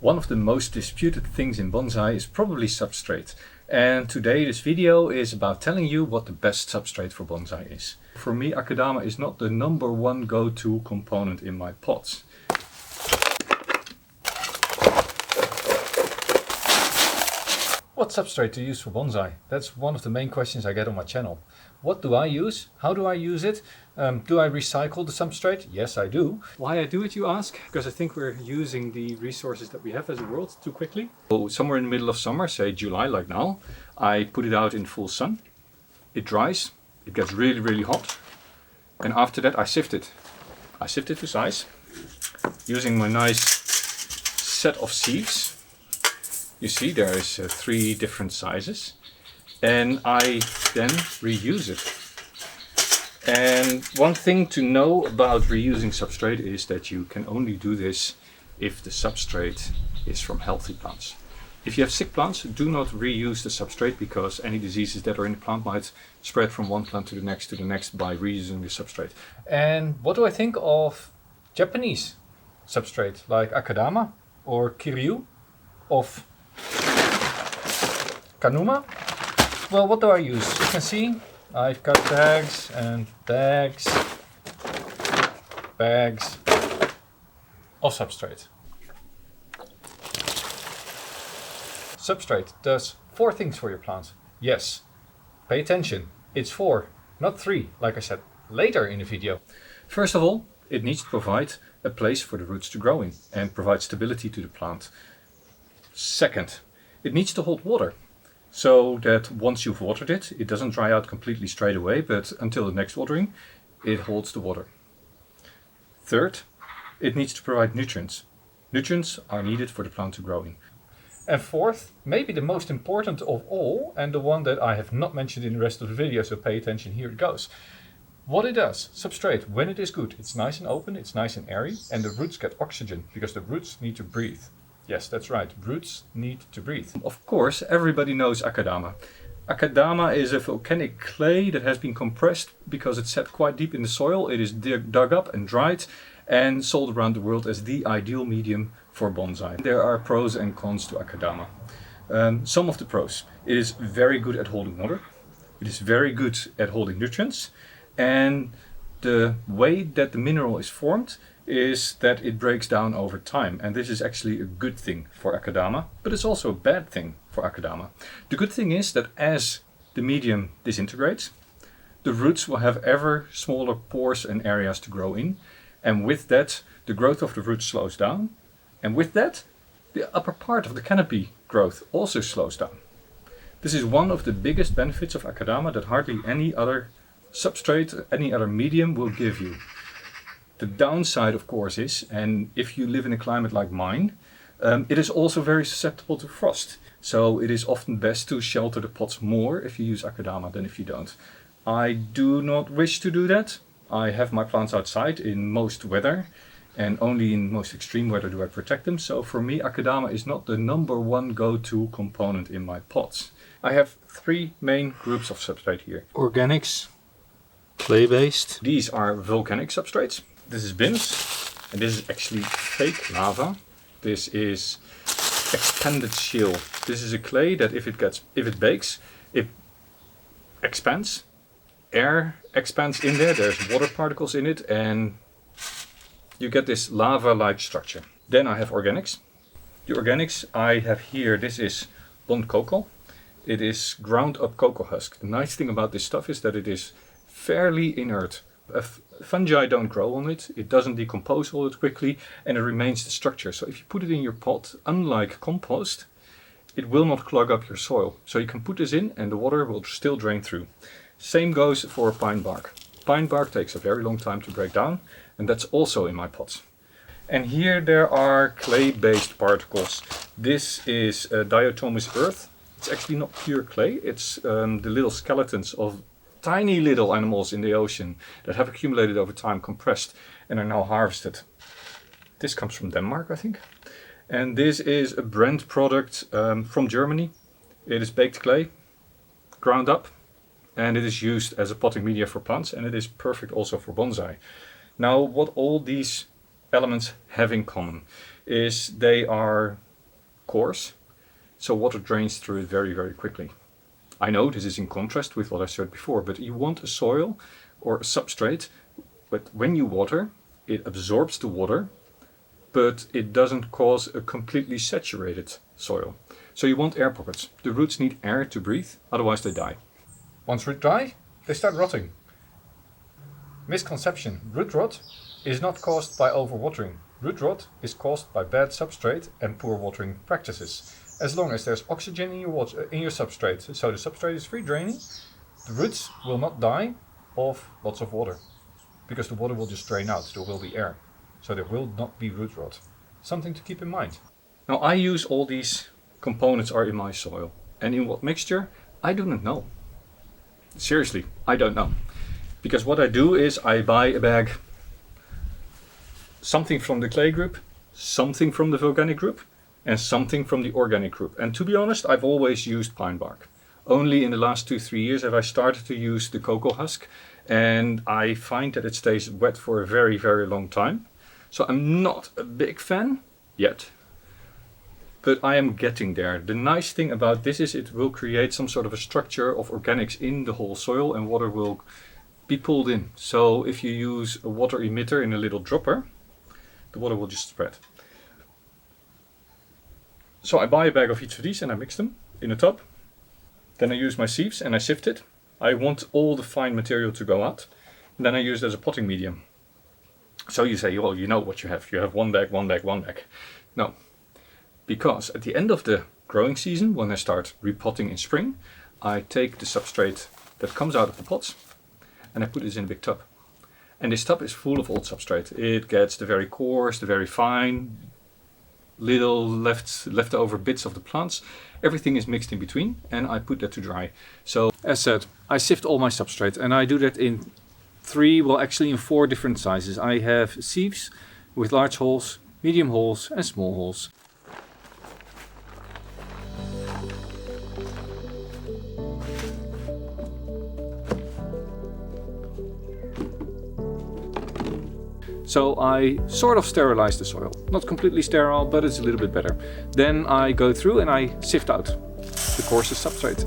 One of the most disputed things in bonsai is probably substrate. And today this video is about telling you what the best substrate for bonsai is. For me, akadama is not the #1 go-to component in my pots. What substrate to use for bonsai? That's one of the main questions I get on my channel. What do I use? How do I use it? Do I recycle the substrate? Yes, I do. Why I do it, you ask? Because I think we're using the resources that we have as a world too quickly. So somewhere in the middle of summer, say July like now, I put it out in full sun. It dries, it gets really, really hot. And after that I sift it. I sift it to size using my nice set of sieves. You see there is 3 different sizes. And I then reuse it. And one thing to know about reusing substrate is that you can only do this if the substrate is from healthy plants. If you have sick plants, do not reuse the substrate because any diseases that are in the plant might spread from one plant to the next by reusing the substrate. And what do I think of Japanese substrate like akadama or kiryu of kanuma? Well, what do I use? You can see I've got bags and bags of substrate. Substrate does 4 things for your plant. Yes, pay attention. It's 4, not 3, like I said later in the video. First of all, it needs to provide a place for the roots to grow in and provide stability to the plant. Second, it needs to hold water, so that once you've watered it, it doesn't dry out completely straight away, but until the next watering, it holds the water. Third, it needs to provide nutrients. Nutrients are needed for the plant to grow in. And fourth, maybe the most important of all, and the one that I have not mentioned in the rest of the video, so pay attention, here it goes. What it does, substrate, when it is good, it's nice and open, it's nice and airy, and the roots get oxygen, because the roots need to breathe. Yes, that's right, roots need to breathe. Of course, everybody knows akadama. Akadama is a volcanic clay that has been compressed because it's set quite deep in the soil. It is dug up and dried and sold around the world as the ideal medium for bonsai. There are pros and cons to akadama. Some of the pros: it is very good at holding water, it is very good at holding nutrients, and the way that the mineral is formed is that it breaks down over time, and this is actually a good thing for akadama, but it's also a bad thing for akadama. The good thing is that as the medium disintegrates, the roots will have ever smaller pores and areas to grow in, and with that the growth of the roots slows down, and with that the upper part of the canopy growth also slows down. This is one of the biggest benefits of akadama that hardly any other substrate, any other medium will give you. The downside, of course, is, and if you live in a climate like mine, it is also very susceptible to frost. So it is often best to shelter the pots more if you use akadama than if you don't. I do not wish to do that. I have my plants outside in most weather, and only in most extreme weather do I protect them. So for me, akadama is not the #1 go-to component in my pots. I have 3 main groups of substrate here. Organics, clay-based. These are volcanic substrates. This is BIMS, and this is actually fake lava. This is expanded shale. This is a clay that if it bakes, it expands. Air expands in there, there's water particles in it, and you get this lava-like structure. Then I have organics. The organics I have here, this is Bon cocoa. It is ground up cocoa husk. The nice thing about this stuff is that it is fairly inert. Fungi don't grow on it, it doesn't decompose all that quickly, and it remains the structure. So if you put it in your pot, unlike compost, it will not clog up your soil. So you can put this in and the water will still drain through. Same goes for pine bark. Pine bark takes a very long time to break down, and that's also in my pots. And here there are clay-based particles. This is diatomous earth. It's actually not pure clay, it's the little skeletons of tiny little animals in the ocean that have accumulated over time, compressed, and are now harvested. This comes from Denmark, I think. And this is a brand product from Germany. It is baked clay, ground up, and it is used as a potting media for plants, and it is perfect also for bonsai. Now, what all these elements have in common is they are coarse, so water drains through it very, very quickly. I know this is in contrast with what I said before, but you want a soil or a substrate, but when you water, it absorbs the water, but it doesn't cause a completely saturated soil. So you want air pockets. The roots need air to breathe, otherwise they die. Once roots dry, they start rotting. Misconception: root rot is not caused by overwatering. Root rot is caused by bad substrate and poor watering practices. As long as there's oxygen in your substrate, so the substrate is free draining, the roots will not die of lots of water, because the water will just drain out, there will be air. So there will not be root rot. Something to keep in mind. Now I use all these components are in my soil. And in what mixture? I do not know. Seriously, I don't know. Because what I do is I buy a bag, something from the clay group, something from the volcanic group, and something from the organic group. And to be honest, I've always used pine bark. Only in the last 2-3 years have I started to use the cocoa husk, and I find that it stays wet for a very, very long time. So I'm not a big fan yet, but I am getting there. The nice thing about this is it will create some sort of a structure of organics in the whole soil, and water will be pulled in. So if you use a water emitter in a little dropper, the water will just spread. So I buy a bag of each of these and I mix them in a tub. Then I use my sieves and I sift it. I want all the fine material to go out. And then I use it as a potting medium. So you say, well, you know what you have. You have one bag, one bag, one bag. No, because at the end of the growing season, when I start repotting in spring, I take the substrate that comes out of the pots and I put this in a big tub. And this tub is full of old substrate. It gets the very coarse, the very fine, little leftover bits of the plants. Everything is mixed in between and I put that to dry. So as said, I sift all my substrate and I do that in in 4 different sizes. I have sieves with large holes, medium holes and small holes. So I sort of sterilize the soil. Not completely sterile, but it's a little bit better. Then I go through and I sift out the coarsest substrate.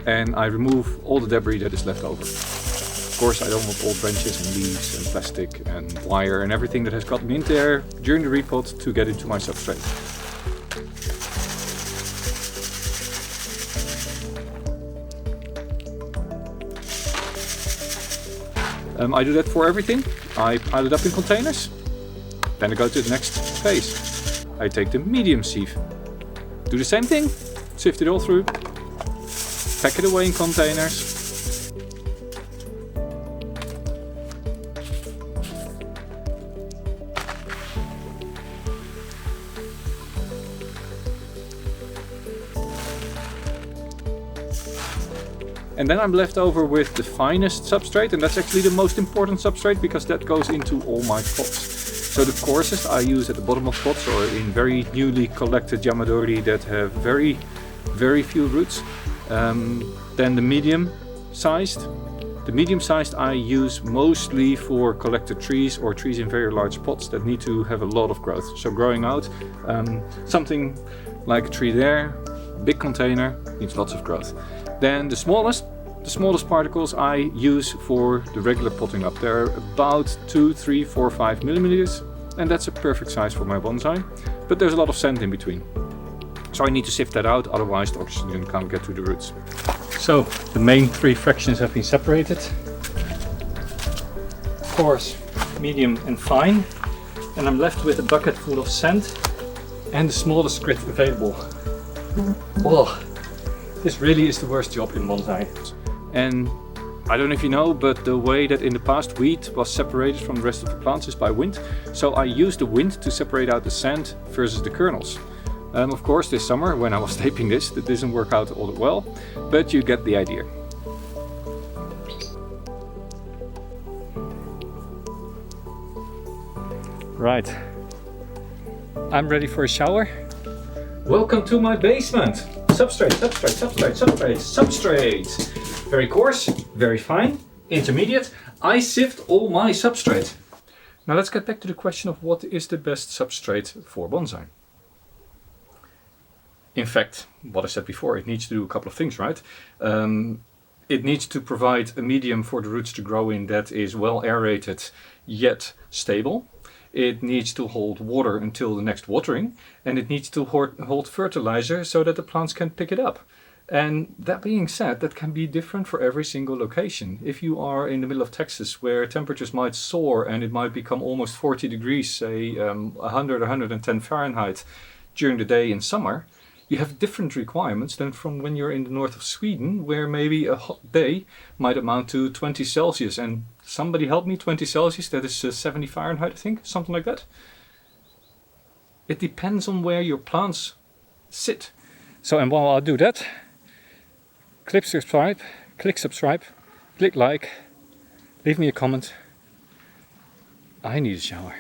And I remove all the debris that is left over. Of course, I don't want old branches and leaves and plastic and wire and everything that has gotten in there during the repot to get into my substrate. I do that for everything. I pile it up in containers. Then I go to the next phase. I take the medium sieve. Do the same thing. Sift it all through. Pack it away in containers. And then I'm left over with the finest substrate, and that's actually the most important substrate because that goes into all my pots. So the coarsest I use at the bottom of pots or in very newly collected yamadori that have very, very few roots. Then the medium sized. The medium sized I use mostly for collected trees or trees in very large pots that need to have a lot of growth. So growing out, something like a tree there, big container, needs lots of growth. Then the smallest particles I use for the regular potting up. They're about 2, 3, 4, 5 millimeters, and that's a perfect size for my bonsai. But there's a lot of sand in between. So I need to sift that out, otherwise the oxygen can't get to the roots. So the main 3 fractions have been separated. Coarse, medium and fine. And I'm left with a bucket full of sand and the smallest grit available. Oh, this really is the worst job in bonsai. And I don't know if you know, but the way that in the past wheat was separated from the rest of the plants is by wind. So I used the wind to separate out the sand versus the kernels. Of course, this summer when I was taping this, that didn't work out all that well, but you get the idea. Right, I'm ready for a shower. Welcome to my basement. Substrate, substrate, substrate, substrate, substrate. Very coarse, very fine, intermediate. I sift all my substrate. Now let's get back to the question of what is the best substrate for bonsai. In fact, what I said before, it needs to do a couple of things, right? It needs to provide a medium for the roots to grow in that is well aerated yet stable. It needs to hold water until the next watering, and it needs to hold fertilizer so that the plants can pick it up. And that being said, that can be different for every single location. If you are in the middle of Texas where temperatures might soar and it might become almost 40 degrees, say 100, 110 Fahrenheit during the day in summer, you have different requirements than from when you're in the north of Sweden, where maybe a hot day might amount to 20 Celsius. And somebody help me, 20 Celsius, that is 70 Fahrenheit, I think, something like that. It depends on where your plants sit. So, and while I'll do that, click subscribe, click like, leave me a comment. I need a shower.